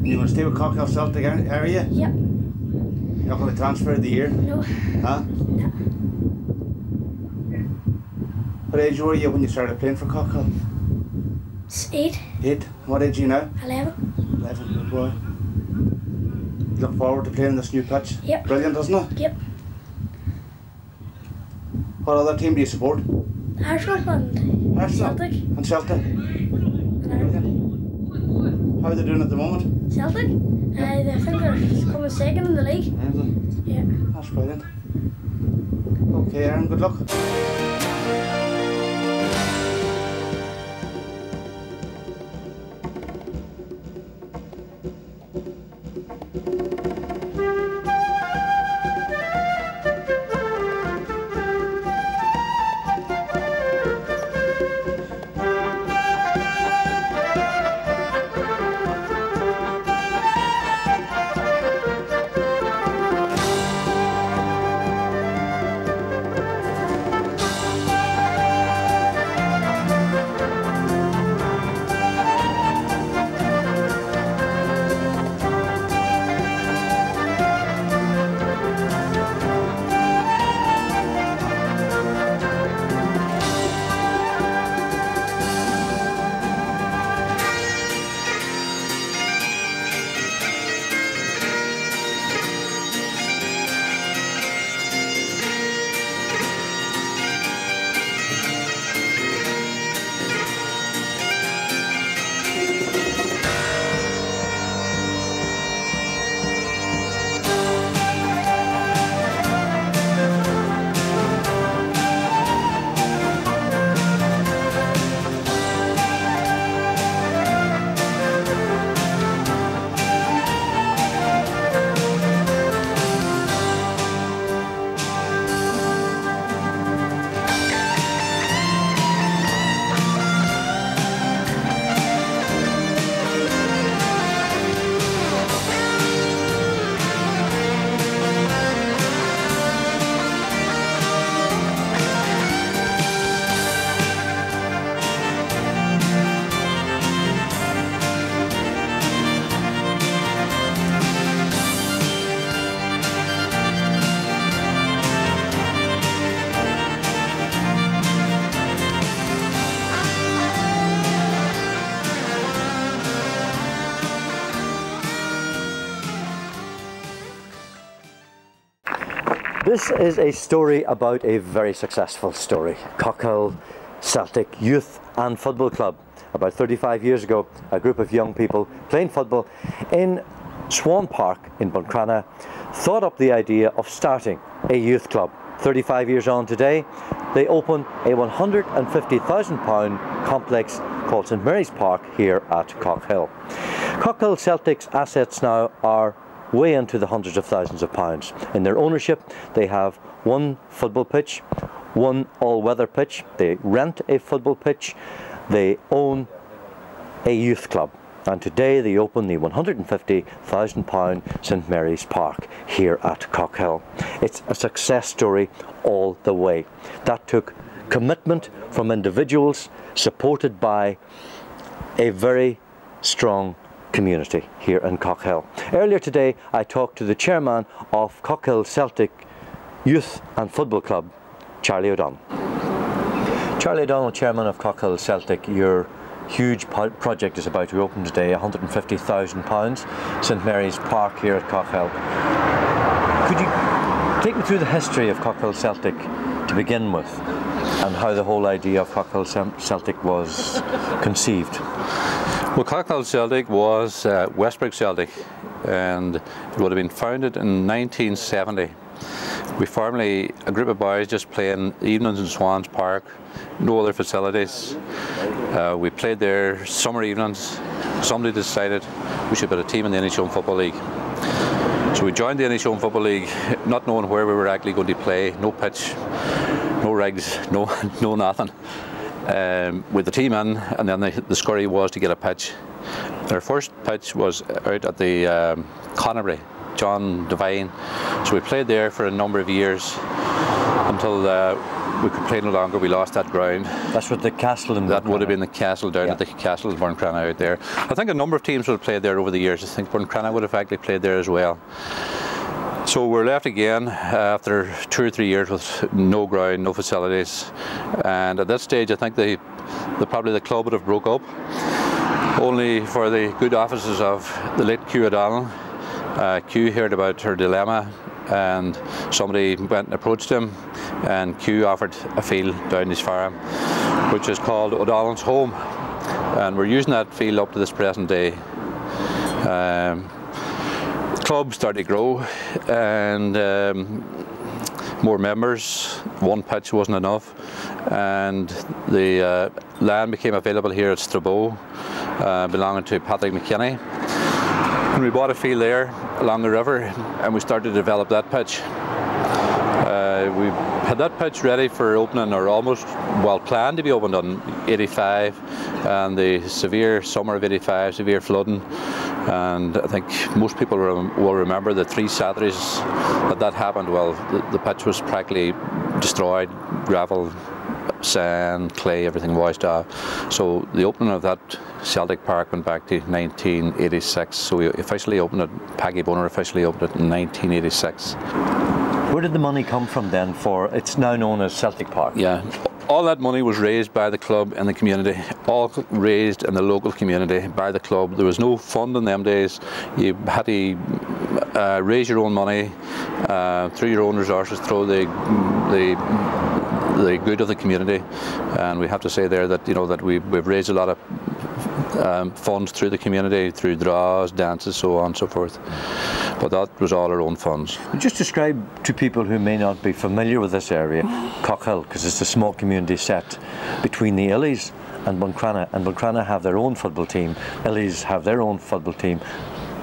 You going to stay with Cockhill Celtic area? Yep. You're not going to transfer the year? No. Huh? No. What age were you when you started playing for Cockhill? 8. 8. What age are you now? 11. 11, good boy. You look forward to playing this new pitch? Yep. Brilliant, isn't it? Yep. What other team do you support? Arsenal and Arsenal Celtic. and Celtic. Brilliant. How are they doing at the moment? Celtic? I think they're coming second in the league. Really? Yeah. That's brilliant. Okay, Aaron, good luck. This is a story about a very successful story. Cockhill Celtic Youth and Football Club. About 35 years ago, a group of young people playing football in Swan Park in Buncrana thought up the idea of starting a youth club. 35 years on today, they open a £150,000 complex called St. Mary's Park here at Cockhill. Cockhill Celtic's assets now are way into the hundreds of thousands of pounds. In their ownership, they have one football pitch, one all-weather pitch, they rent a football pitch, they own a youth club. And today they open the £150,000 St. Mary's Park here at Cockhill. It's a success story all the way. That took commitment from individuals, supported by a very strong community here in Cockhill. Earlier today I talked to the chairman of Cockhill Celtic Youth and Football Club, Charlie O'Donnell. Charlie O'Donnell, chairman of Cockhill Celtic, your huge project is about to open today, £150,000, St. Mary's Park here at Cockhill. Could you take me through the history of Cockhill Celtic to begin with, and how the whole idea of Cockhill Celtic was conceived? Well, Cockhill Celtic was Westbrook Celtic, and it would have been founded in 1970. We formerly, a group of boys just playing evenings in Swans Park, no other facilities. We played there summer evenings. Somebody decided we should put a team in the NHL Football League. So we joined the NHL Football League, not knowing where we were actually going to play, no pitch, no rigs, no nothing. With the team in, and then the scurry was to get a pitch. Our first pitch was out at the Connery, John Devine. So we played there for a number of years until we could play no longer. We lost that ground. That's what the castle in That would have been the castle down at the castle in Buncrana out there. I think a number of teams would have played there over the years. I think Buncrana would have actually played there as well. So we're left again after 2 or 3 years with no ground, no facilities, and at that stage I think probably the club would have broke up, only for the good offices of the late Q O'Donnell. Q heard about her dilemma, and somebody went and approached him, and Q offered a field down his farm, which is called O'Donnell's Home, and we're using that field up to this present day. Club started to grow, and more members. One pitch wasn't enough, and the land became available here at Strabo, belonging to Patrick McKinney. And we bought a field there along the river, and we started to develop that pitch. We had that pitch ready for opening, or almost planned to be opened on 85, and the severe summer of 85, severe flooding. And I think most people will remember the 3 Saturdays that happened. Well, the pitch was practically destroyed, gravel, sand, clay, everything washed off. So the opening of that Celtic Park went back to 1986. So we officially opened it, Paggy Boner officially opened it in 1986. Where did the money come from then for, it's now known as Celtic Park? Yeah, all that money was raised by the club and the community, all raised in the local community by the club. There was no fund in them days. You had to raise your own money through your own resources, through the good of the community. And we have to say there that, that we've raised a lot of funds through the community, through draws, dances, so on and so forth. But that was all our own funds. Just describe to people who may not be familiar with this area, Cockhill, because it's a small community set between the Illies and Buncrana have their own football team, Illies have their own football team,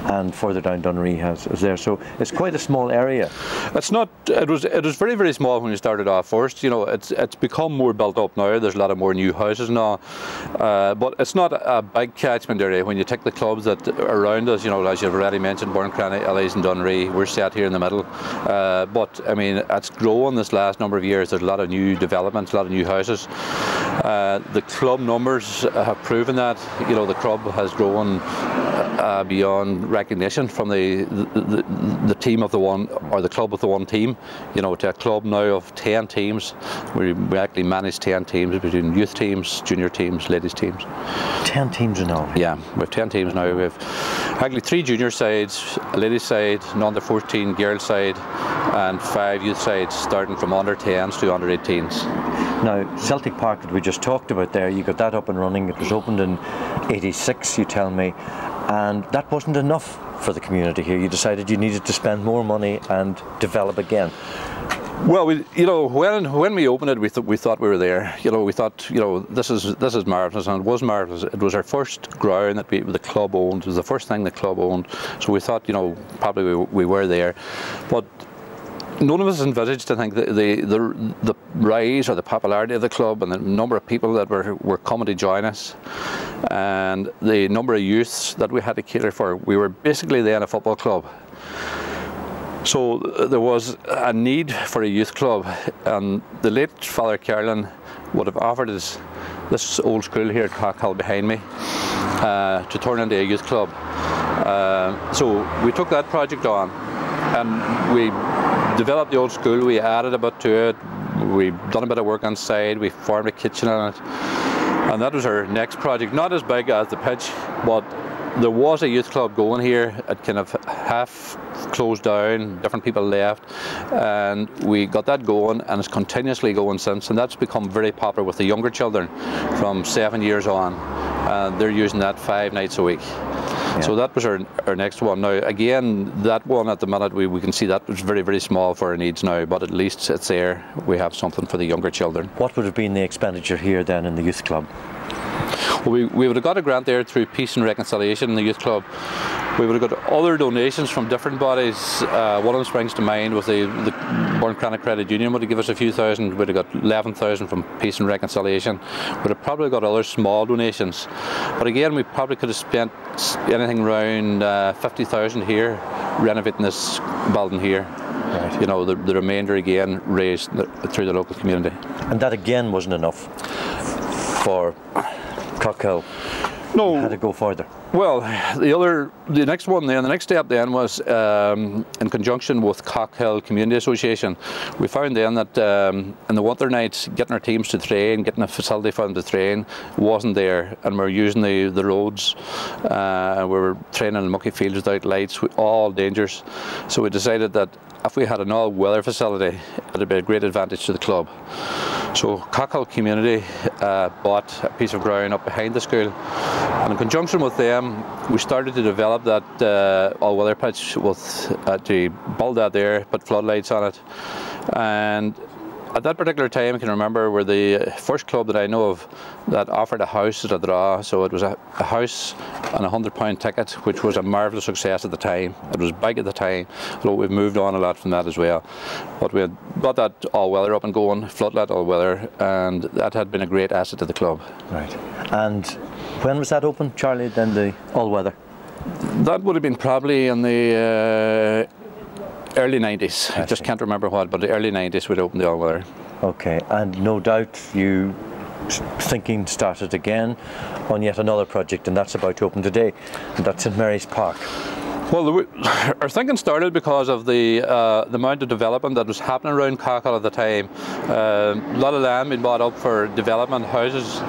and further down Dunree is there. So it's quite a small area. It's not. It was very, very small when we started off first. It's become more built up now. There's a lot of more new houses now, but it's not a big catchment area. When you take the clubs that are around us, as you've already mentioned, Buncrana, Illies and Dunree, we're set here in the middle. But I mean, it's grown this last number of years. There's a lot of new developments, a lot of new houses. The club numbers have proven that. The club has grown beyond recognition from the team of the one, or the club of the one team. You know, to a club now of 10 teams. We actually manage 10 teams between youth teams, junior teams, ladies teams. 10 teams in all? Yeah, we have 10 teams now. We have actually 3 junior sides, a ladies side, an under 14 girls side, and 5 youth sides, starting from under 10s to under 18s. Now, Celtic Park that we just talked about there, you got that up and running. It was opened in '86, you tell me, and that wasn't enough for the community here. You decided you needed to spend more money and develop again. Well, you know, when we opened it, we thought we were there. You know, we thought, you know, this is marvellous, and it was marvellous. It was our first ground that the club owned. It was the first thing the club owned. So we thought, you know, probably we were there, but none of us envisaged, I think, the rise or the popularity of the club and the number of people that were coming to join us, and the number of youths that we had to cater for. We were basically then a football club. So there was a need for a youth club, and the late Father Carolyn would have offered us this old school here at Cockhill behind me to turn into a youth club. So we took that project on, and we developed the old school. We added a bit to it. We've done a bit of work inside. We formed a kitchen on it, and that was our next project. Not as big as the pitch, but there was a youth club going here. It kind of half closed down, different people left, and we got that going, and it's continuously going since, and that's become very popular with the younger children from 7 years on. They're using that 5 nights a week. Yeah. So that was our next one. Now again, that one at the minute we can see that was very, very small for our needs now, but at least it's there. We have something for the younger children. What would have been the expenditure here then in the youth club? Well, we would have got a grant there through Peace and Reconciliation in the youth club. We would have got other donations from different bodies. One of them springs to mind was the Burncrana Credit Union would have given us a few thousand. We'd have got 11,000 from Peace and Reconciliation. We'd have probably got other small donations. But again, we probably could have spent anything around 50,000 here renovating this building here. Right. You know, the remainder again raised through the local community. And that again wasn't enough for Cockhill. No. You had to go further. Well, the next one then, the next step then was in conjunction with Cockhill Community Association. We found then that in the winter nights, getting our teams to train, getting a facility for them to train wasn't there, and we were using the roads. We were training in mucky fields without lights, all dangers. So we decided that if we had an all-weather facility, it would be a great advantage to the club. So Cockhill Community bought a piece of ground up behind the school, and in conjunction with them we started to develop that all-weather pitch to build that there, put floodlights on it. And at that particular time, I can remember, we're the first club that I know of that offered a house as a draw. So it was a house and a £100 ticket, which was a marvellous success at the time. It was big at the time, so we've moved on a lot from that as well. But we had got that all-weather up and going, floodlight all-weather, and that had been a great asset to the club. Right. And when was that open, Charlie, then the all-weather? That would have been probably in the early 90s. I just can't remember what, but the early 90s we'd opened the all-weather. Okay, and no doubt you thinking started again on yet another project, and that's about to open today, and that's St. Mary's Park. Well, our thinking started because of the amount of development that was happening around Cockhill at the time. A lot of land being bought up for development, houses,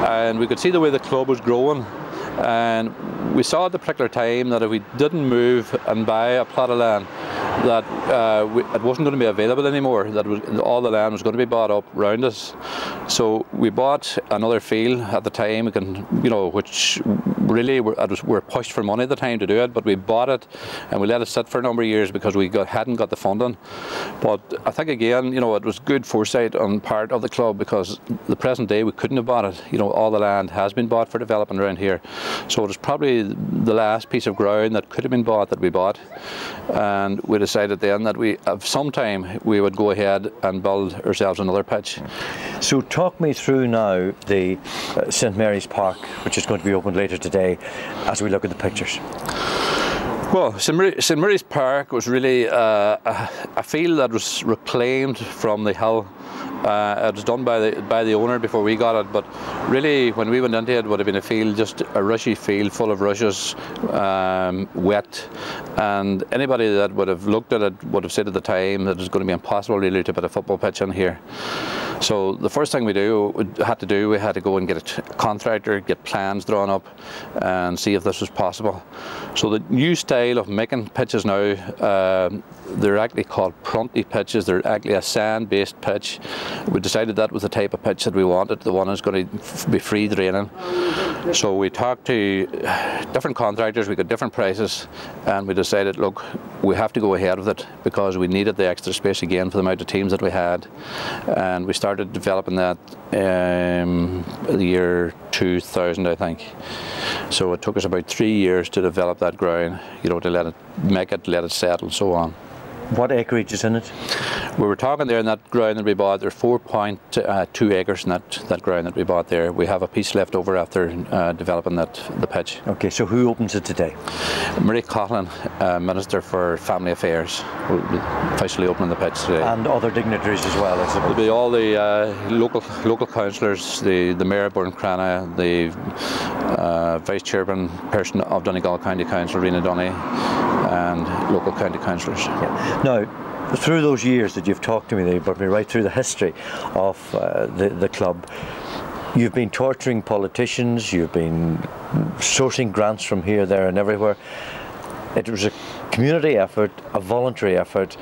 and we could see the way the club was growing. And we saw at the particular time that if we didn't move and buy a plot of land, that it wasn't going to be available anymore, that all the land was going to be bought up around us. So we bought another field at the time, which really we were pushed for money at the time to do it, but we bought it and we let it sit for a number of years because we hadn't got the funding. But I think again, it was good foresight on part of the club, because the present day we couldn't have bought it. All the land has been bought for development around here. So it was probably the last piece of ground that could have been bought that we bought. And we decided then that sometime we would go ahead and build ourselves another pitch. So talk me through now the St. Mary's Park, which is going to be opened later today, as we look at the pictures. Well, St. Mary's Park was really a field that was reclaimed from the hill It was done by the owner before we got it, but really when we went into it, it would have been a field, just a rushy field full of rushes, wet, and anybody that would have looked at it would have said at the time that it was going to be impossible really to put a football pitch in here. So the first thing we had to go and get a contractor, get plans drawn up and see if this was possible. So the new style of making pitches now, they're actually called Prunty pitches. They're actually a sand-based pitch. We decided that was the type of pitch that we wanted, the one that's going to be free draining. So we talked to different contractors, we got different prices, and we decided, look, we have to go ahead with it because we needed the extra space again for the amount of teams that we had. And we started developing that the year 2000, I think. So it took us about 3 years to develop that ground, you know, to let it settle and so on. What acreage is in it? We were talking there in that ground that we bought, there's 4.2 acres in that ground that we bought there. We have a piece left over after developing the pitch. Okay, so who opens it today? St.Mary, Minister for Family Affairs, will be officially opening the pitch today. And other dignitaries as well, I suppose? There'll be all the local councillors, the Mayor of Burncrana, the Vice Chairman person of Donegal County Council, Rena Donny, and local county councillors. Yeah. Now, through those years that you've talked to me, they brought me right through the history of the club. You've been torturing politicians, you've been sourcing grants from here, there and everywhere. It was a community effort, a voluntary effort,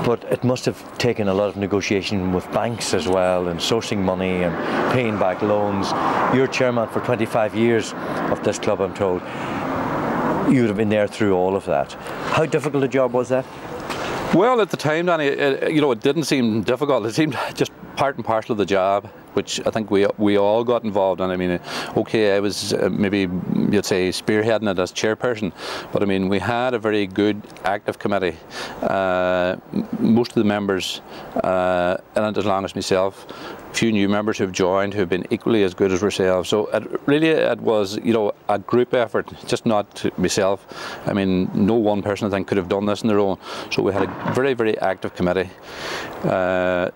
but it must have taken a lot of negotiation with banks as well, and sourcing money and paying back loans. You're chairman for 25 years of this club, I'm told. You would have been there through all of that. How difficult a job was that? Well, at the time, Danny, it didn't seem difficult. It seemed just part and parcel of the job, which I think we all got involved in. I mean, okay, I was maybe, you'd say, spearheading it as chairperson, but I mean, we had a very good active committee. Most of the members, and as long as myself, a few new members who've joined who've been equally as good as ourselves. So it was, a group effort, just not myself. I mean, no one person, I think, could have done this on their own. So we had a very, very active committee. Now,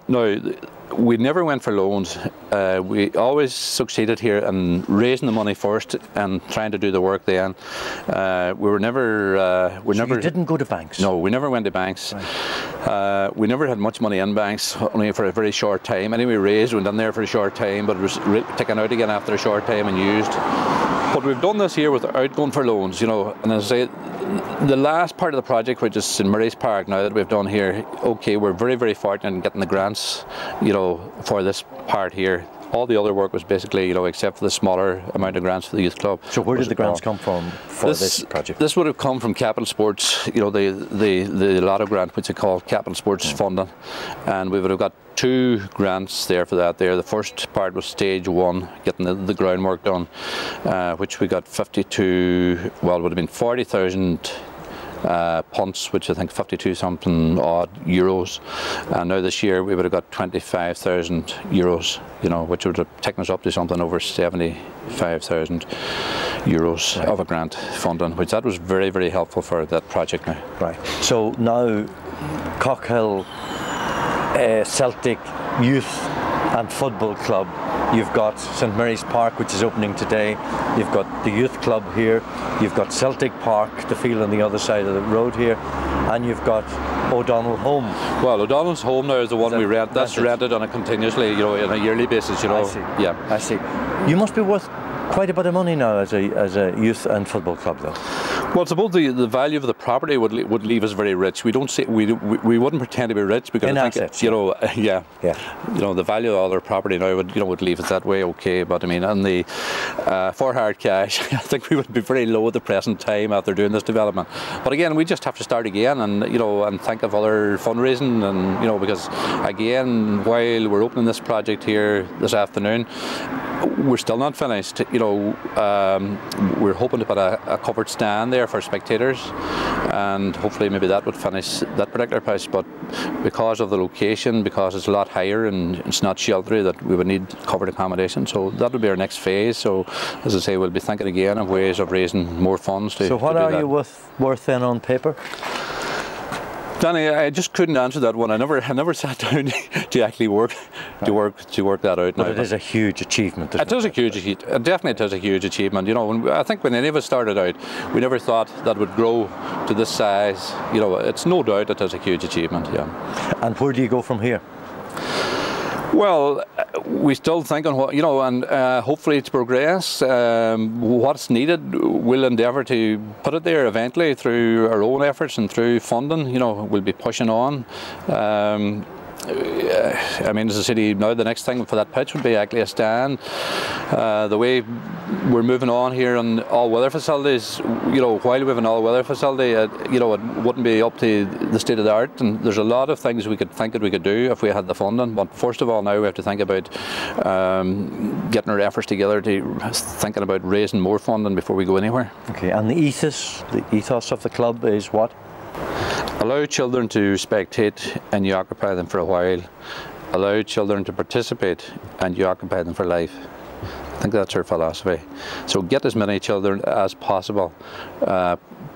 we never went for loans. We always succeeded here in raising the money first and trying to do the work then. We were never... You didn't go to banks? No, we never went to banks. Right. We never had much money in banks, only for a very short time. Anyway, raised, went in there for a short time, but it was taken out again after a short time and used. But we've done this here without going for loans, and as I say, the last part of the project, which is St. Mary's Park now that we've done here, okay, we're very, very fortunate in getting the grants, for this part here. All the other work was basically, except for the smaller amount of grants for the youth club. So where did the grants come from for this project? This would have come from Capital Sports, the Lotto grant, which they call Capital Sports funding, and we would have got 2 grants there for that there. The first part was stage 1, getting the groundwork done, which we got 52, well, it would have been 40,000 punts, which I think 52 something odd euros, and now this year we would have got 25,000 euros, which would have taken us up to something over 75,000 euros of a grant funding, which that was very, very helpful for that project now. Right. So now Cockhill Celtic Youth and Football Club, you've got St. Mary's Park, which is opening today, you've got the youth club here, you've got Celtic Park, the field on the other side of the road here, and you've got O'Donnell Home. Well, O'Donnell's Home now is the one we rent. That's rented on a continuously, on a yearly basis, I see. Yeah. I see. You must be worth quite a bit of money now as a youth and football club, though. Well, I suppose the value of the property would leave us very rich. We don't say we wouldn't pretend to be rich because I think assets, the value of all our property now would leave us that way. Okay, but I mean, and the for hard cash, I think we would be very low at the present time after doing this development. But again, we just have to start again and and think of other fundraising and because again, while we're opening this project here this afternoon, we're still not finished. We're hoping to put a covered stand there for spectators, and hopefully maybe that would finish that particular place. But because of the location, because it's a lot higher and it's not sheltery, that we would need covered accommodation. So that will be our next phase. So as I say, we'll be thinking again of ways of raising more funds to. So what are you worth then on paper? Danny, I just couldn't answer that one. I never sat down to actually work that out. But it is a huge achievement. It is a huge achievement. Definitely, it is a huge achievement. You know, I think when any of us started out, we never thought that would grow to this size. You know, it's no doubt it is a huge achievement. Yeah. And where do you go from here? Well, we still think on what, you know, and hopefully to progress. What's needed, we'll endeavour to put it there eventually through our own efforts and through funding. You know, we'll be pushing on. I mean, as a city now, the next thing for that pitch would be actually a stand. The way we're moving on here on all-weather facilities, you know, while we have an all-weather facility, you know, it wouldn't be up to the state of the art, and there's a lot of things we could think that we could do if we had the funding. But first of all, now we have to think about getting our efforts together to thinking about raising more funding before we go anywhere. Okay, and the ethos of the club is what? Allow children to spectate and you occupy them for a while. Allow children to participate and you occupy them for life. I think that's our philosophy. So get as many children as possible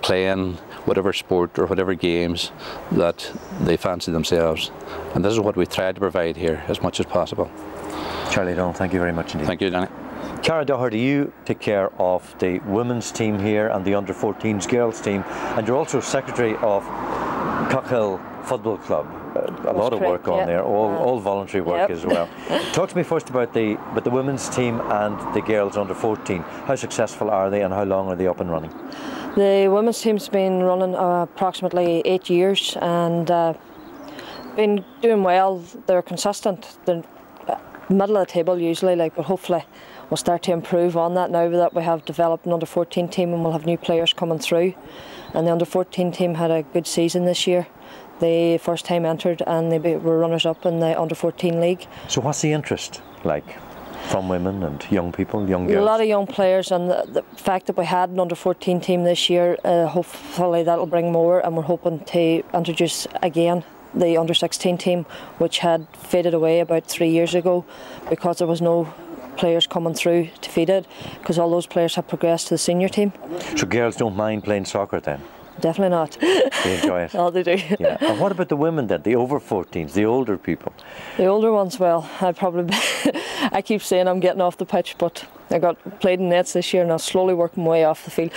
playing whatever sport or whatever games that they fancy themselves. And this is what we try to provide here as much as possible. Charlie Donald, thank you very much indeed. Thank you, Danny. Cara Doherty, you take care of the women's team here and the under-14s girls team, and you're also secretary of Cockhill Football Club. A lot of work on there, all voluntary work as well. Talk to me first about the women's team and the girls under-14. How successful are they and how long are they up and running? The women's team's been running approximately 8 years and been doing well. They're consistent. They're middle of the table usually, but hopefully we'll start to improve on that now that we have developed an under-14 team and we'll have new players coming through. And the under-14 team had a good season this year. They first time entered and they were runners-up in the under-14 league. So what's the interest like from women and young people, young girls? A lot of young players, and the fact that we had an under-14 team this year, hopefully that'll bring more, and we're hoping to introduce again the under-16 team, which had faded away about 3 years ago because there was no players coming through to feed it, because all those players have progressed to the senior team. So girls don't mind playing soccer then? Definitely not. They enjoy it? Oh, they do. Yeah. And what about the women then, the over-14s, the older people? The older ones, well, I keep saying I'm getting off the pitch, but I got played in nets this year and I'm slowly working my way off the field.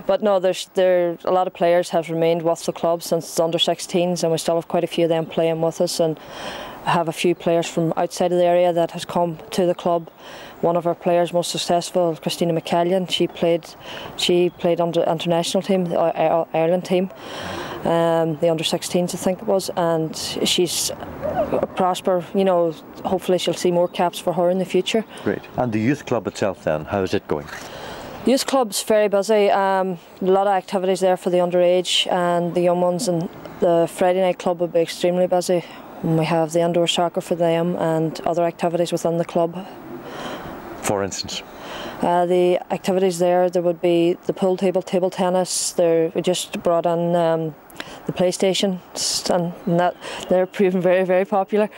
But no, there's a lot of players have remained with the club since the under-16s, and we still have quite a few of them playing with us, and have a few players from outside of the area that has come to the club. One of our players most successful, Christina McCallion, she played under the international team, the Ireland team, the under-16s I think it was, and she's prosper, you know, hopefully she'll see more caps for her in the future. Great. And the youth club itself then, how is it going? Youth club's very busy, a lot of activities there for the underage and the young ones, and the Friday night club will be extremely busy. We have the indoor soccer for them and other activities within the club. For instance? The activities there would be the pool table, table tennis. We just brought in the PlayStation, and they're proving very, very popular.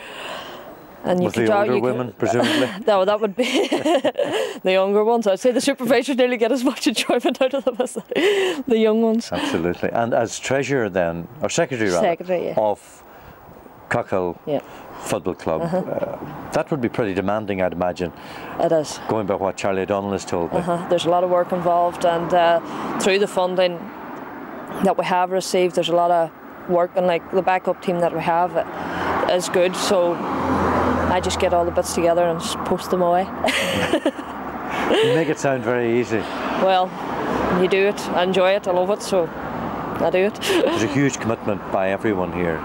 And with the older women, presumably? No, that would be the younger ones. I'd say the supervisors nearly get as much enjoyment out of them as the young ones. Absolutely. And as treasurer then, or secretary rather, of Cockhill Football Club, that would be pretty demanding, I'd imagine. It is. Going by what Charlie O'Donnell has told me. There's a lot of work involved, and through the funding that we have received, there's a lot of work, and like the backup team that we have is good, so I just get all the bits together and just post them away. You make it sound very easy. Well, you do it, I enjoy it, I love it, so I do it. There's a huge commitment by everyone here.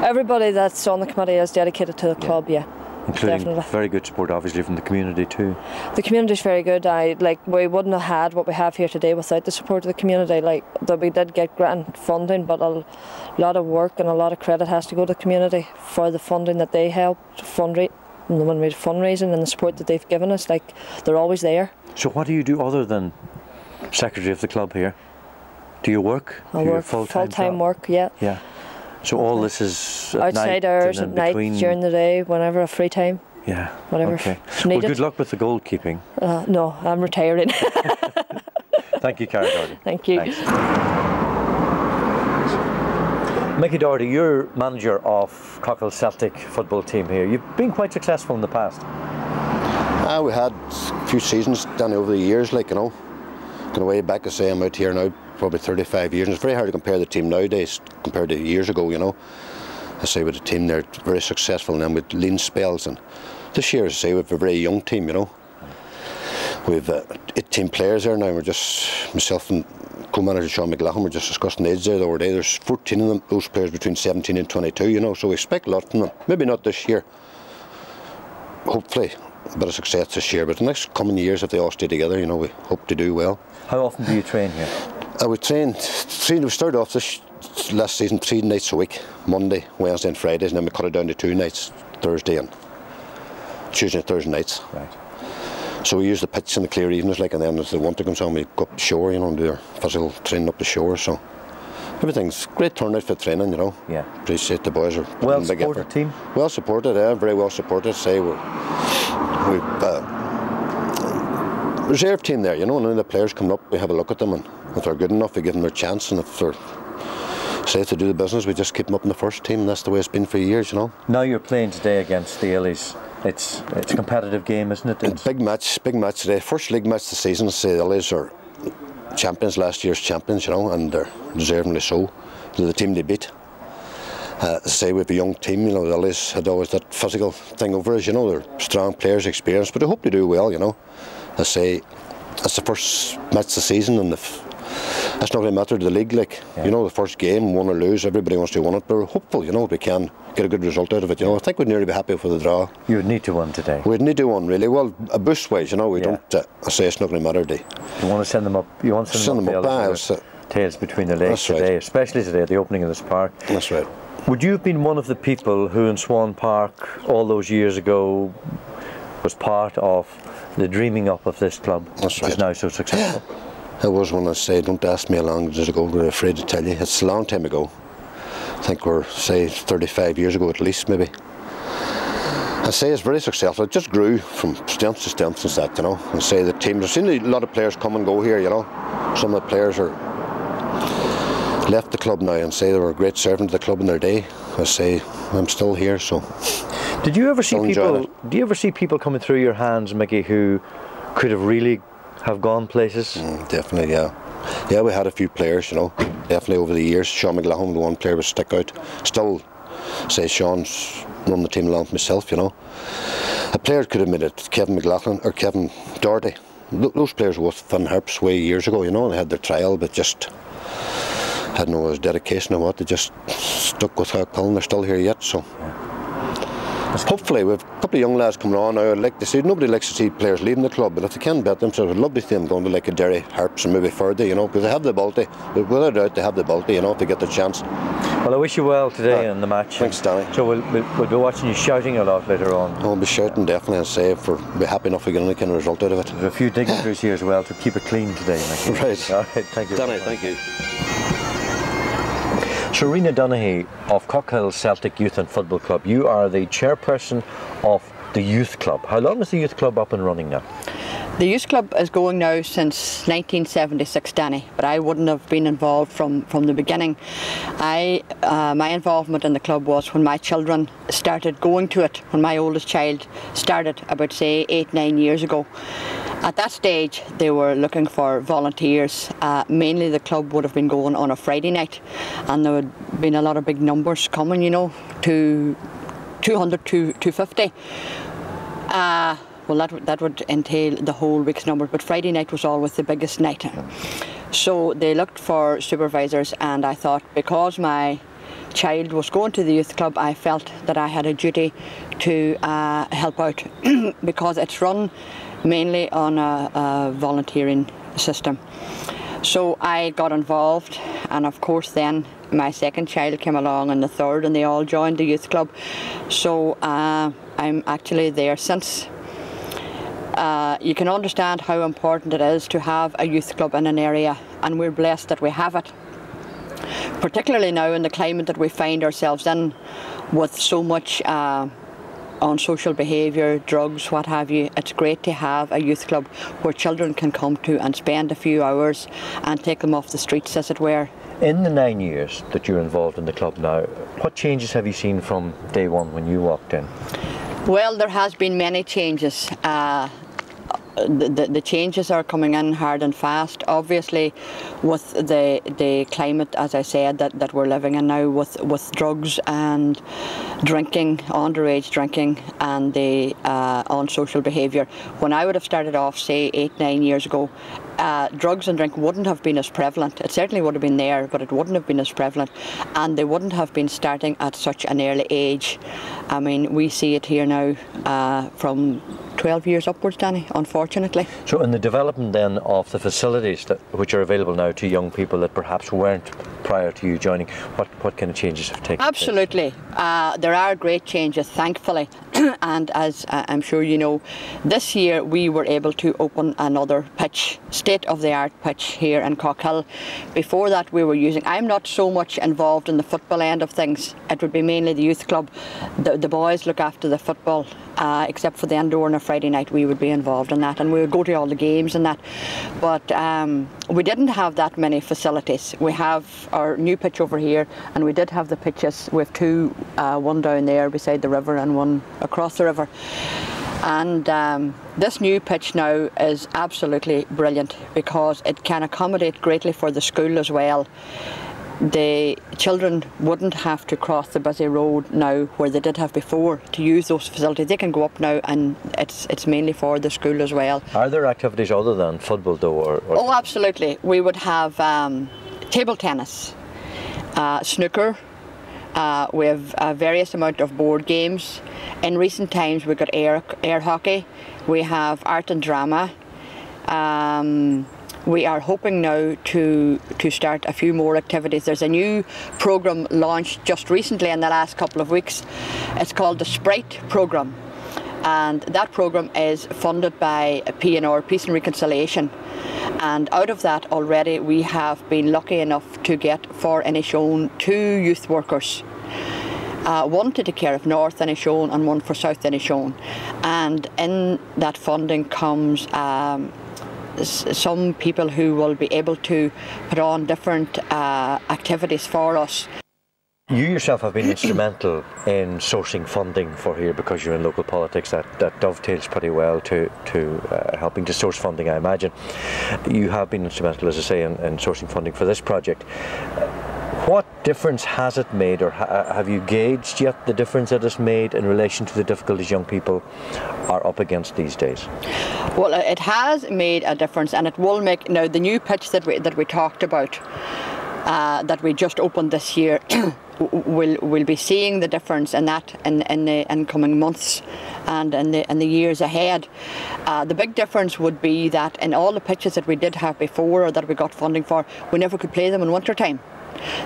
Everybody that's on the committee is dedicated to the club, including definitely. Very good support obviously from the community too. The community's very good. We wouldn't have had what we have here today without the support of the community. We did get grant funding, but a lot of work and a lot of credit has to go to the community for the funding that they helped fundraising and the support that they've given us. They're always there. So what do you do other than secretary of the club here? Do you work? I work full-time work, yeah. So all this is at outside night hours, at night, during the day, whenever a free time. Yeah. Whatever. Okay. Well, good luck with the goalkeeping. No, I'm retiring. Thank you, Cara Doherty. Thank you. Thanks. Mickey Doherty, you're manager of Cockhill Celtic football team here. You've been quite successful in the past. We had a few seasons down over the years, like, you know. Going way back, I say, I'm out here now probably 35 years, and it's very hard to compare the team nowadays compared to years ago, you know. I say with the team, they're very successful, and then with lean spells, and this year, I say, we have a very young team, you know. We've 18 players there now. We're just, myself and co-manager Sean McLaughlin, we're just discussing the age there the other day. There's 14 of them, those players between 17 and 22, you know, so we expect a lot from them. Maybe not this year. Hopefully a bit of success this year, but the next coming years, if they all stay together, you know, we hope to do well. How often do you train here? We started off this last season 3 nights a week, Monday, Wednesday and Fridays, and then we cut it down to 2 nights, Thursday and Tuesday and Thursday nights. Right. So we use the pitch in the clear evenings, like, and then as the winter comes on, we go up the shore, you know, and do our physical training up the shore. So everything's great turnout for training, you know. Yeah. Appreciate the boys are well big supported effort. team. Well supported, very well supported. Say we've reserve team there, you know. And when the players come up, we have a look at them, and if they're good enough, we give them their chance, and if they're safe to do the business, we just keep them up in the first team. And that's the way it's been for years, you know. Now you're playing today against the Illies. It's a competitive game, isn't it? It's a big match today. First league match of the season. Say the Illies are champions, last year's champions, you know, and they're deservingly so. They're the team they beat. Say we have a young team, you know. The Illies had always that physical thing over us, you know. They're strong players, experienced, but I hope they do well, you know. I say it's the first match of the season, and that's not going to matter to the league, like, you know, the first game, win or lose, everybody wants to win it, but we're hopeful, you know, we can get a good result out of it, you know. I think we'd nearly be happy with the draw. You would need to win today. We'd need to win, really. Well, a boost wise, you know, we don't, I say it's not going to matter today. You want to send them up, tails between the legs today, especially today at the opening of this park. That's right. Would you have been one of the people who in Swan Park all those years ago was part of the dreaming up of this club, which is now so successful? I was one that say, don't ask me how long it is ago, we're afraid to tell you. It's a long time ago. I think we're, say, 35 years ago at least, maybe. I say it's very successful. It just grew from strength to strength since that, you know. And say the teams, I've seen a lot of players come and go here, you know. Some of the players are left the club now, and say they were a great servant to the club in their day. I say I'm still here, so. Did you ever see people? Do you ever see people coming through your hands, Mickey, who could have really have gone places? Definitely, yeah. Yeah, we had a few players, you know. Definitely over the years. Sean McLaughlin, the one player, would stick out. Still, say Sean's run the team along with myself, you know. A player could have made it. Kevin McLaughlin or Kevin Doherty. Those players were with Finn Harps way years ago, you know. And they had their trial, but just had no dedication or what. They just stuck with Cockhill, and they're still here yet. So. Hopefully, we've a couple of young lads coming on now. I'd like to see, nobody likes to see players leaving the club, but if they can bet themselves, I'd love to see them going to like a Derry, Harps and maybe further, you know, because they have the ability. Without a doubt, they have the ability, you know, if they get the chance. Well, I wish you well today in the match. Thanks, Danny. So we'll be watching you shouting a lot later on. I'll be shouting definitely, and say if we'll be happy enough we get any kind of result out of it. There's a few dignitaries here as well to keep it clean today, Mickey. Right. All right, thank you. Danny, thank you. Serena Donaghy of Cockhill Celtic Youth and Football Club, you are the chairperson of the youth club. How long is the youth club up and running now? The youth club is going now since 1976, Danny, but I wouldn't have been involved from the beginning. My involvement in the club was when my children started going to it, when my oldest child started about, say, 8-9 years ago. At that stage, they were looking for volunteers. Mainly the club would have been going on a Friday night, and there would have been a lot of big numbers coming, you know, to 200 to 250. Well, that would entail the whole week's number, but Friday night was always the biggest night. So they looked for supervisors, and I thought, because my child was going to the youth club, I felt that I had a duty to help out because it's run mainly on a volunteering system. So I got involved, and of course then my second child came along and the third, and they all joined the youth club. So I'm actually there since. You can understand how important it is to have a youth club in an area, and we're blessed that we have it. Particularly now in the climate that we find ourselves in, with so much unsocial behaviour, drugs, what have you. It's great to have a youth club where children can come to and spend a few hours and take them off the streets, as it were, In the 9 years that you're involved in the club now, what changes have you seen from day one when you walked in? Well, there has been many changes. The changes are coming in hard and fast. Obviously, with the climate, as I said, that we're living in now, with drugs and drinking, underage drinking, and the unsocial behaviour. When I would have started off, say 8-9 years ago, drugs and drink wouldn't have been as prevalent. It certainly would have been there, but it wouldn't have been as prevalent, and they wouldn't have been starting at such an early age. I mean, we see it here now from 12 years upwards, Danny, unfortunately. So in the development then of the facilities which are available now to young people that perhaps weren't prior to you joining, what kind of changes have taken place? Absolutely. There are great changes, thankfully. And as I'm sure you know, this year we were able to open another pitch, state-of-the-art pitch here in Cockhill. Before that we were using, I'm not so much involved in the football end of things. It would be mainly the youth club. The boys look after the football, except for the indoor on a Friday night we would be involved in that, and we would go to all the games and that. But we didn't have that many facilities. We have our new pitch over here, and we did have the pitches. We have two, one down there beside the river and one across the river. And this new pitch now is absolutely brilliant because it can accommodate greatly for the school as well. The children wouldn't have to cross the busy road now where they did have before to use those facilities. They can go up now, and it's mainly for the school as well. Are there activities other than football though? Or Oh, absolutely. We would have table tennis, snooker. We have a various amount of board games. In recent times we've got air hockey. We have art and drama. We are hoping now to start a few more activities. There's a new programme launched just recently in the last couple of weeks. It's called the Sprite programme, and that programme is funded by P&R, Peace and Reconciliation. And out of that already we have been lucky enough to get for Inishowen 2 youth workers. One to take care of North Inishowen and one for South Inishowen. And in that funding comes some people who will be able to put on different activities for us. You yourself have been instrumental in sourcing funding for here because you're in local politics. That dovetails pretty well to helping to source funding, I imagine. You have been instrumental, as I say, in sourcing funding for this project. What difference has it made, or have you gauged yet the difference that it's made in relation to the difficulties young people are up against these days? Well, it has made a difference, and it will make. Now, the new pitch that we talked about, that we just opened this year, we'll be seeing the difference in that in the incoming months and in the years ahead. The big difference would be that in all the pitches that we did have before, or that we got funding for, we never could play them in winter time.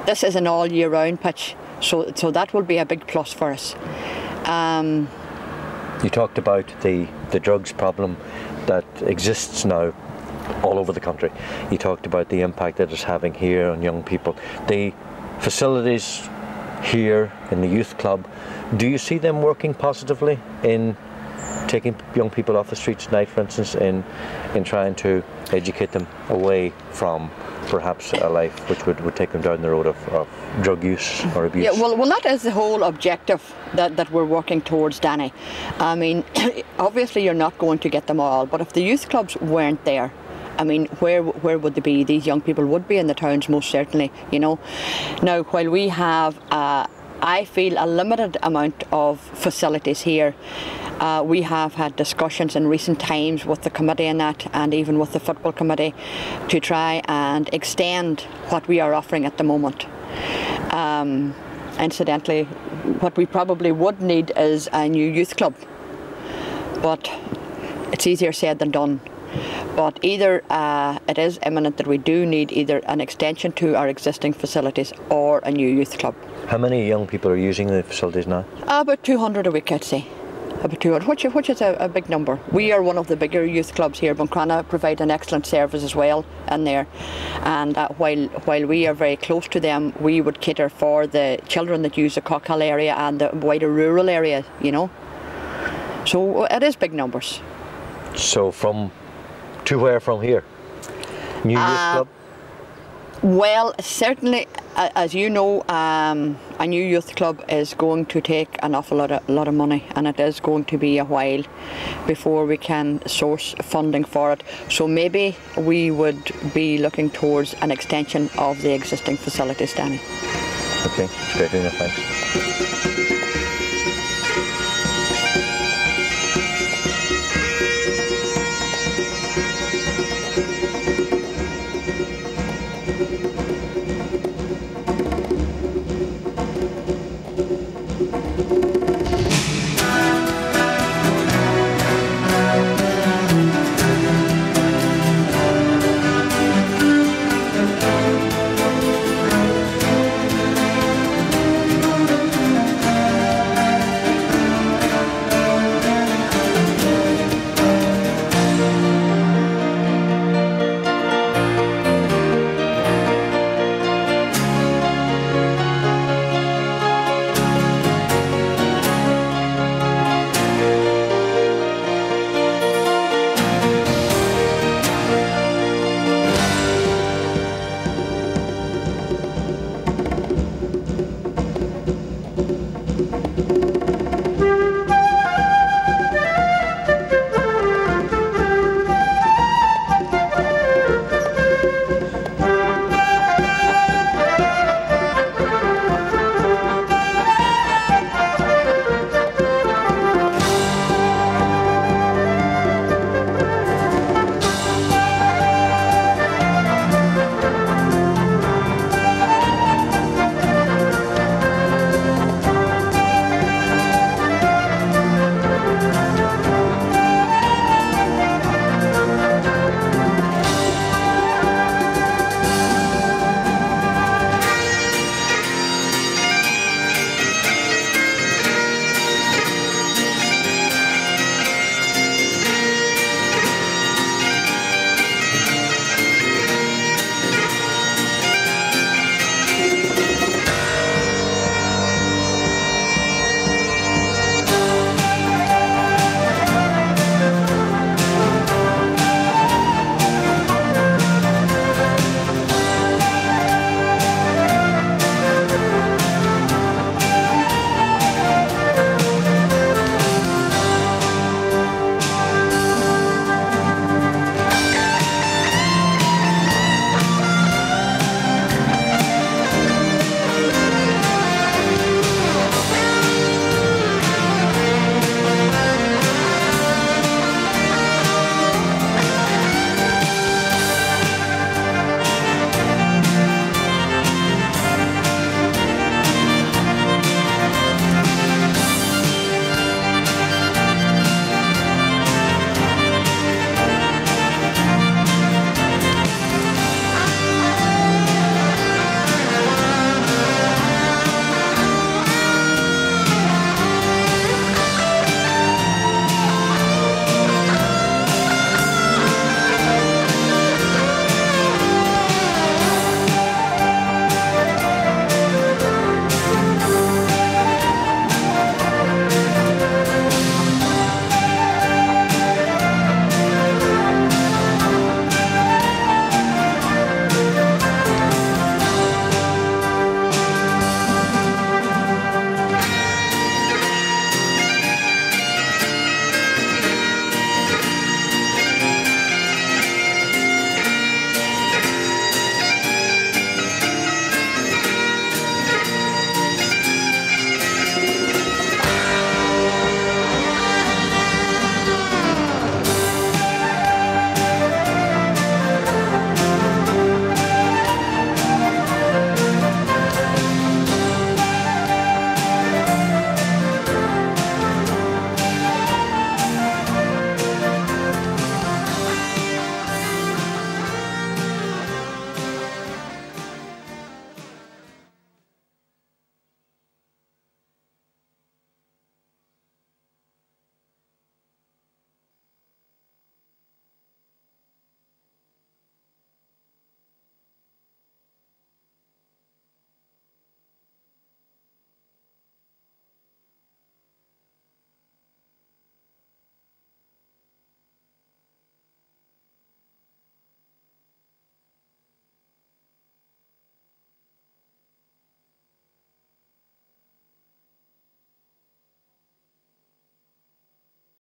This is an all year round pitch, so that will be a big plus for us. You talked about the drugs problem that exists now all over the country. You talked about the impact that it's having here on young people. The facilities here in the youth club, do you see them working positively in taking young people off the streets at night, for instance, in trying to educate them away from perhaps a life which would take them down the road of drug use or abuse? Yeah, well, that is the whole objective that we're working towards, Danny. I mean, obviously you're not going to get them all, but if the youth clubs weren't there, I mean, where would they be? These young people would be in the towns, most certainly, you know. Now, while we have, I feel, a limited amount of facilities here, we have had discussions in recent times with the committee and that, and even with the football committee, to try and extend what we are offering at the moment. Incidentally, what we probably would need is a new youth club, but it's easier said than done. But either it is imminent that we do need either an extension to our existing facilities or a new youth club. How many young people are using the facilities now? About 200 a week, I'd say. About 200, which is a big number. We are one of the bigger youth clubs here. Buncrana provide an excellent service as well in there. And while we are very close to them, we would cater for the children that use the Cockhill area and the wider rural area, you know. So it is big numbers. So to where from here? New youth club? Well, certainly, as you know, a new youth club is going to take an awful lot of money, and it is going to be a while before we can source funding for it. So maybe we would be looking towards an extension of the existing facilities, Danny. Okay, great enough, thanks.